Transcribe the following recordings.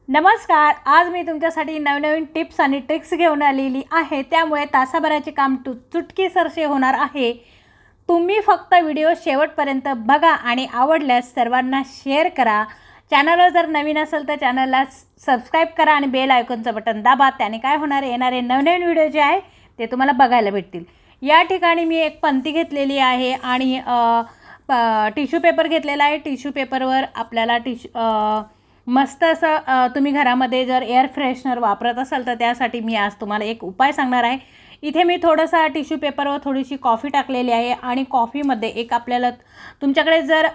नमस्कार. आज मी तुमच्यासाठी नवनवीन टिप्स आणि ट्रिक्स घेऊन आलेली आहे. त्यामुळे तासाभराचे काम चुटकीसरसे होणार आहे. तुम्ही फक्त व्हिडिओ शेवटपर्यंत बघा आणि आवडल्यास सर्वांना शेअर करा. चॅनलवर जर नवीन असेल तर चॅनलला सबस्क्राईब करा आणि बेल आयकॉनचं बटन दाबा. त्याने काय होणार, येणारे नवनवीन व्हिडिओ जे आहे ते तुम्हाला बघायला भेटतील. या ठिकाणी मी एक पंती घेतलेली आहे आणि टिश्यू पेपर घेतलेला आहे. टिश्यू पेपरवर आपल्याला मस्त असं तुम्ही घरामध्ये जर एअर फ्रेशनर वापरत असाल तर त्यासाठी मी आज तुम्हाला एक उपाय सांगणार आहे. इथे मी थोडासा टिश्यू पेपरवर थोडीशी कॉफी टाकलेली आहे आणि कॉफीमध्ये एक आपल्याला तुमच्याकडे जर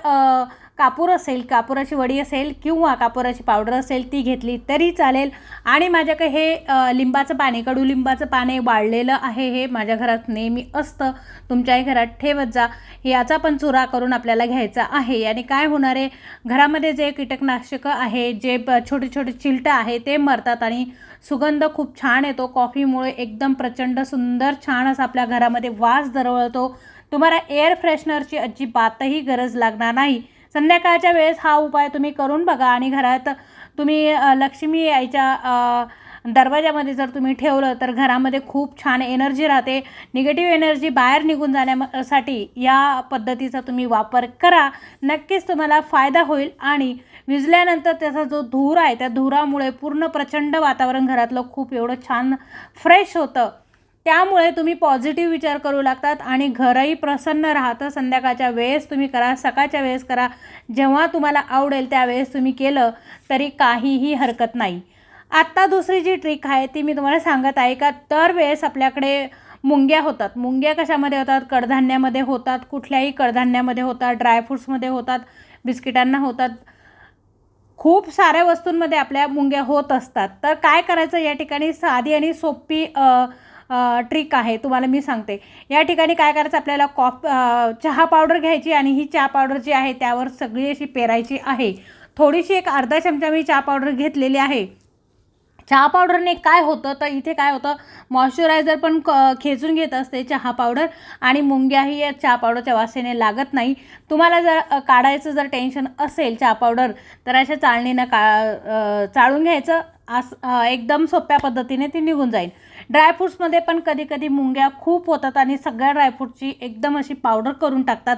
कापूर असेल, कापुराची वडी असेल किंवा कापुराची पावडर असेल ती घेतली तरी चालेल. आणि माझ्याकडे हे लिंबाचं पाणी, कडुलिंबाचं पाणी वाळलेलं आहे. हे माझ्या घरात नेहमी असतं, तुमच्याही घरात ठेवत जा. याचा पण चुरा करून आपल्याला घ्यायचा आहे. आणि काय होणार आहे, घरामध्ये जे कीटकनाशकं आहे, जे छोटे छोटे चिलटं आहे ते मरतात आणि सुगंध खूप छान येतो. कॉफीमुळे एकदम प्रचंड सुंदर छान असा आपल्या घरामध्ये वास दरवळतो. तुम्हाला एअर फ्रेशनरची अजिबातही गरज लागणार नाही. संध्याकाळच्या वेळेस हा उपाय तुम्ही करून बघा आणि घरात तुम्ही लक्ष्मी यायच्या दरवाजामध्ये जर तुम्ही ठेवलं तर घरामध्ये खूप छान एनर्जी राहते. निगेटिव्ह एनर्जी बाहेर निघून जाण्यासाठी या पद्धतीचा तुम्ही वापर करा. नक्कीच तुम्हाला फायदा होईल. आणि विजल्यानंतर त्याचा जो धूर आहे त्या धुरामुळे पूर्ण प्रचंड वातावरण घरातलं खूप एवढं छान फ्रेश होतं. त्यामुळे तुम्ही पॉझिटिव्ह विचार करू लागतात आणि घरही प्रसन्न राहतं. संध्याकाळच्या वेळेस तुम्ही करा, सकाळच्या वेळेस करा, जेव्हा तुम्हाला आवडेल त्यावेळेस तुम्ही केलं तरी काहीही हरकत नाही. आत्ता दुसरी जी ट्रिक आहे ती मी तुम्हाला सांगत आहे. का दरवेळेस आपल्याकडे मुंग्या होतात. मुंग्या कशामध्ये होतात? कडधान्यामध्ये होतात, कुठल्याही कडधान्यामध्ये होतात, ड्रायफ्रूट्समध्ये होतात, बिस्किटांना होतात, खूप साऱ्या वस्तूंमध्ये आपल्या मुंग्या होत असतात. तर काय करायचं, या ठिकाणी साधी आणि सोपी ट्रिक आहे, तुम्हाला मी सांगते. या ठिकाणी काय करायचं, आपल्याला चहा पावडर घ्यायची आणि ही चहा पावडर जी आहे त्यावर सगळी अशी पेरायची आहे. थोडीशी एक अर्धा चमचा मी चहा पावडर घेतलेली आहे. चहा पावडरने काय होतं तर इथे काय होतं, मॉइश्चरायझर पण खेचून घेत असते चहा पावडर आणि मुंग्याही या चहा पावडरच्या वासेने लागत नाही. तुम्हाला जर काढायचं जर टेन्शन असेल चहा पावडर तर अशा चाळणीनं चाळून घ्यायचं. एकदम सोप्या पद्धतीने ती निघून जाईल. ड्रायफ्रूट्समध्ये पण कधी कधी मुंग्या खूप होतात आणि सगळ्या ड्रायफ्रूटची एकदम अशी पावडर करून टाकतात.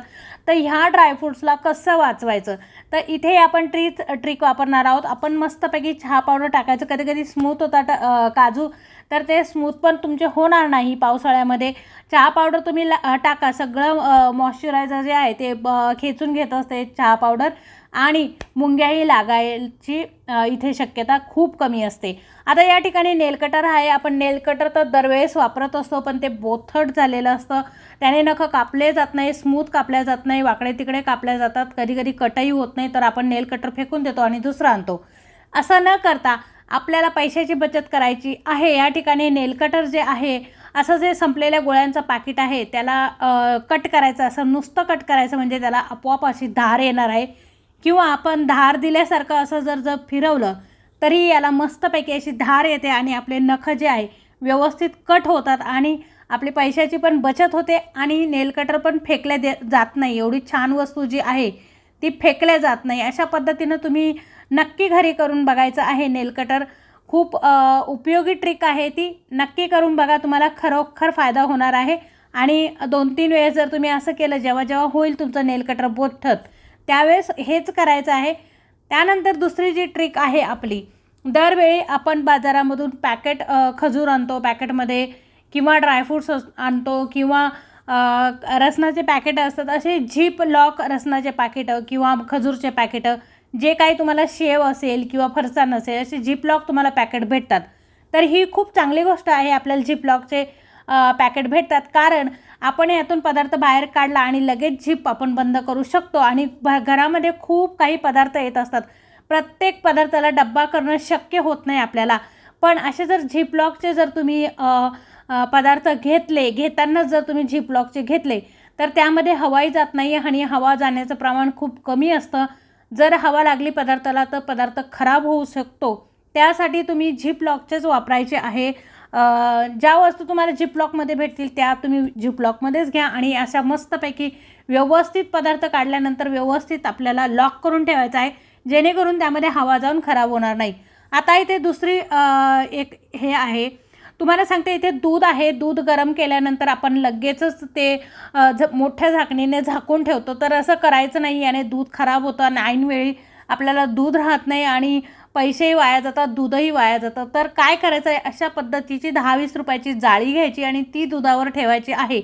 तर ह्या ड्रायफ्रूट्सला कसं वाचवायचं, तर इथे आपण ट्रिक वापरणार आहोत. आपण मस्तपैकी चहा पावडर टाकायचं. कधी कधी स्मूथ होतात काजू, तर ते स्मूथ पण तुमचे होणार नाही पावसाळ्यामध्ये. चहा पावडर तुम्ही टाका. सगळं मॉइश्चरायझर जे आहे ते खेचून घेत असते चहा पावडर आणि मुंग्याही लागायची इथे शक्यता खूप कमी असते. आता या ठिकाणी नेल कटर आहे. आपण नेल कटर तर दरवेळेस वापरत असतो, पण ते बोथट झालेलं असतं. त्याने नखं कापले जात नाही, स्मूथ कापल्या जात नाही, वाकडे तिकडे कापल्या जातात, कधी कधी कटही होत नाही. तर आपण नेल कटर फेकून देतो आणि दुसरा आणतो. असं न करता आपल्याला पैशाची बचत करायची आहे. या ठिकाणी नेल कटर जे आहे, असं जे संपलेल्या गोळ्यांचं पाकिट आहे त्याला कट करायचं. असं नुसतं कट करायचं म्हणजे त्याला आपोआप अशी धार येणार आहे. किंवा आपण धार दिल्यासारखं असं जर फिरवलं तरी याला मस्तपैकी अशी धार येते आणि आपले नख जे आहे व्यवस्थित कट होतात आणि आपली पैशाची पण बचत होते आणि नेल कटर पण फेकल्या जात नाही. एवढी छान वस्तू जी आहे ती फेकल्या जात नाही. अशा पद्धतीनं तुम्ही नक्की घरी करून बघायचं आहे. नेल कटर खूप उपयोगी ट्रिक आहे, ती नक्की करून बघा. तुम्हाला खरोखर फायदा होणार आहे. आणि 2-3 वेळेस जर तुम्ही असं केलं, जेव्हा जेव्हा होईल तुमचं नेल कटर बोथट त्यावेळेस हेच करायचं आहे. त्यानंतर दुसरी जी ट्रिक आहे आपली, दरवेळी आपण बाजारामधून पॅकेट खजूर आणतो पॅकेटमध्ये किंवा ड्रायफ्रूट्स आणतो किंवा रसनाचे पॅकेट असतात. असे झिप लॉक रसनाचे पॅकेटं किंवा खजूरचे पॅकेटं, जे काही तुम्हाला शेव असेल किंवा फरसाण असेल असे झिप लॉक तुम्हाला पॅकेट भेटतात. तर ही खूप चांगली गोष्ट आहे, आपल्याला झिप लॉकचे पॅकेट भेटतात. कारण आपण यातून पदार्थ बाहेर काढला आणि लगेच झिप आपण बंद करू शकतो. आणि घरामध्ये खूप काही पदार्थ येत असतात, प्रत्येक पदार्थाला डब्बा करणं शक्य होत नाही आपल्याला. पण असे जर झिप लॉकचे जर तुम्ही पदार्थ घेतानाच जर तुम्ही झिप लॉकचे घेतले तर त्यामध्ये हवाही जात नाही आणि हवा जाण्याचं प्रमाण खूप कमी असतं. जर हवा लागली पदार्थाला तर पदार्थ खराब होऊ शकतो. त्यासाठी तुम्ही झिप लॉकचेच वापरायचे आहे. ज्या वस्तू तुम्हाला झिप लॉकमध्ये भेटतील त्या तुम्ही झिप लॉकमध्येच घ्या आणि अशा मस्तपैकी व्यवस्थित पदार्थ काढल्यानंतर व्यवस्थित आपल्याला लॉक करून ठेवायचा आहे, जेणेकरून त्यामध्ये हवा जाऊन खराब होणार नाही. आता इथे दुसरी एक हे आहे, तुम्हाला सांगते इथे दूध आहे. दूध गरम केल्यानंतर आपण लगेचच ते मोठ्या झाकणीने झाकून ठेवतो, तर असं करायचं नाही. याने दूध खराब होतं, ऐनवेळी आपल्याला दूध राहत नाही आणि पैसेही वाया जातात, दूधही वाया जातं. तर काय करायचं आहे, अशा पद्धतीची 10-20 रुपयाची जाळी घ्यायची आणि ती दुधावर ठेवायची आहे.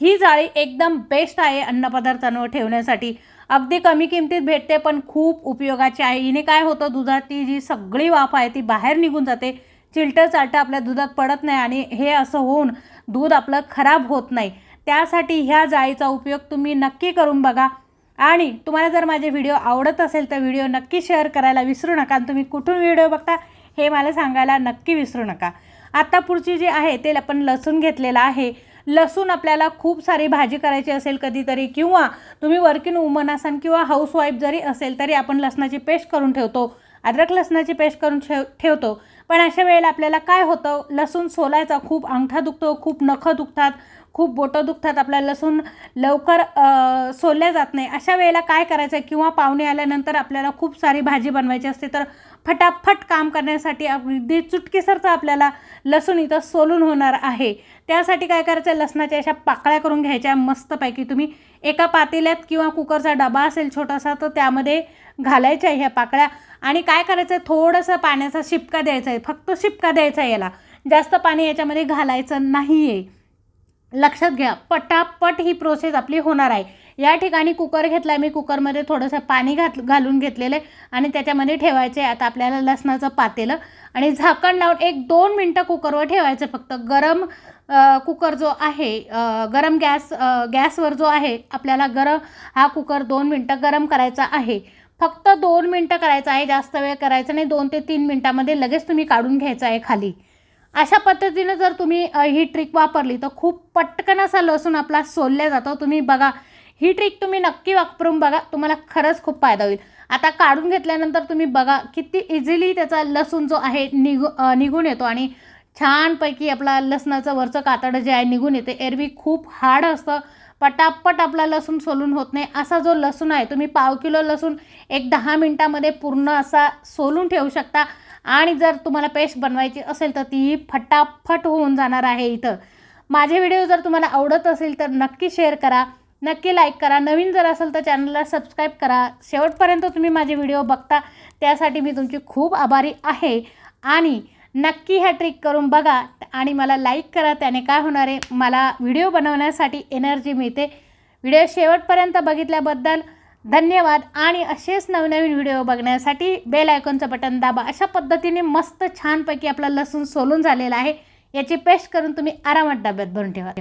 ही जाळी एकदम बेस्ट आहे अन्नपदार्थांवर ठेवण्यासाठी. अगदी कमी किमतीत भेटते पण खूप उपयोगाची आहे. हिने काय होतं, दुधाची जी सगळी वाफ आहे ती बाहेर निघून जाते, चिलटं चालटं आपल्या दुधात पडत नाही आणि हे असं होऊन दूध आपलं खराब होत नाही. त्यासाठी ह्या जाळीचा उपयोग तुम्ही नक्की करून बघा. आणि तुम्हाला जर माझे व्हिडिओ आवडत असेल तर व्हिडिओ नक्की शेअर करायला विसरू नका आणि तुम्ही कुठून व्हिडिओ बघता हे मला सांगायला नक्की विसरू नका. आता पुढची जी आहे ते आपण लसूण घेतलेला आहे. लसूण आपल्याला खूप सारी भाजी करायची असेल कधीतरी, किंवा तुम्ही वर्किंग वुमन असाल किंवा हाऊसवाईफ जरी असेल तरी आपण लसणाची पेस्ट करून ठेवतो, अद्रक लसणाची पेस्ट करून ठेवतो. पण अशा वेळेला आपल्याला काय होतं, लसूण सोलायचा खूप अंगठा दुखतो, खूप नखं दुखतात, खूप बोटं दुखतात, आपल्याला लसूण लवकर सोलल्या जात नाही. अशा वेळेला काय करायचं आहे, किंवा पाहुणे आल्यानंतर आपल्याला खूप सारी भाजी बनवायची असते, तर फटाफट काम करण्यासाठी अगदी चुटकीसरचं आपल्याला लसूण इथं सोलून होणार आहे. त्यासाठी काय करायचं, लसणाच्या अशा पाकळ्या करून घ्यायच्या मस्तपैकी. तुम्ही एका पातेल्यात किंवा कुकरचा डबा असेल छोटासा तर त्यामध्ये घालायच्या ह्या पाकळ्या. आणि काय करायचं आहे, थोडंसं पाण्याचा शिपका द्यायचा आहे, फक्त शिपका द्यायचा आहे याला, जास्त पाणी याच्यामध्ये घालायचं नाही आहे. लक्षात घ्या, पटापट ही प्रोसेस आपली होणार आहे. या ठिकाणी कुकर घेतला मी, कुकरमध्ये थोडंसं पाणी घालून घेतलेलं आहे आणि त्याच्यामध्ये ठेवायचे आता आपल्याला लसणाचं पातेलं आणि झाकण लावून 1-2 मिनटं कुकरवर ठेवायचं फक्त. गरम कुकर जो आहे, गरम गॅसवर जो आहे आपल्याला हा कुकर 2 मिनटं गरम करायचा आहे. फक्त 2 मिनटं करायचं आहे, जास्त वेळ करायचं नाही. 2 ते 3 मिनटामध्ये लगेच तुम्ही काढून घ्यायचं आहे खाली. अशा पद्धतीने जर तुम्ही ही ट्रिक वापरली तर खूप पटकन असा लसूण आपला सोलल्या जातो. तुम्ही बघा, ही ट्रिक तुम्ही नक्की वापरून बघा, तुम्हाला खरंच खूप फायदा होईल. आता काढून घेतल्यानंतर तुम्ही बघा किती इझिली त्याचा लसूण जो आहे निघून येतो आणि छानपैकी आपला लसणाचं वरचं कातडं जे आहे निघून येते. एरवी खूप हार्ड असतं, पटापट आपला लसूण सोलून होत नाही. असा जो लसूण आहे तुम्ही पाव किलो लसूण 10 मिनटामध्ये पूर्ण असा सोलून ठेवू शकता. आणि जर तुम्हाला पेस्ट बनवायची असेल तर ती फटाफट होऊन जाणार आहे. इथं माझे व्हिडिओ जर तुम्हाला आवडत असेल तर नक्की शेअर करा, नक्की लाईक करा. नवीन जर असेल तर चॅनलला सबस्क्राईब करा. शेवटपर्यंत तुम्ही माझे व्हिडिओ बघता त्यासाठी मी तुमची खूप आभारी आहे. आणि नक्की ह्या ट्रिक करून बघा आणि मला लाईक करा. त्याने काय होणार आहे, मला व्हिडिओ बनवण्यासाठी एनर्जी मिळते. व्हिडिओ शेवटपर्यंत बघितल्याबद्दल धन्यवाद. आणि असेच नवनवीन व्हिडिओ बघण्यासाठी बेल आयकॉनचं बटन दाबा. अशा पद्धतीने मस्त छानपैकी आपला लसूण सोलून झालेला आहे. याची पेस्ट करून तुम्ही आरामात डब्यात भरून ठेवा.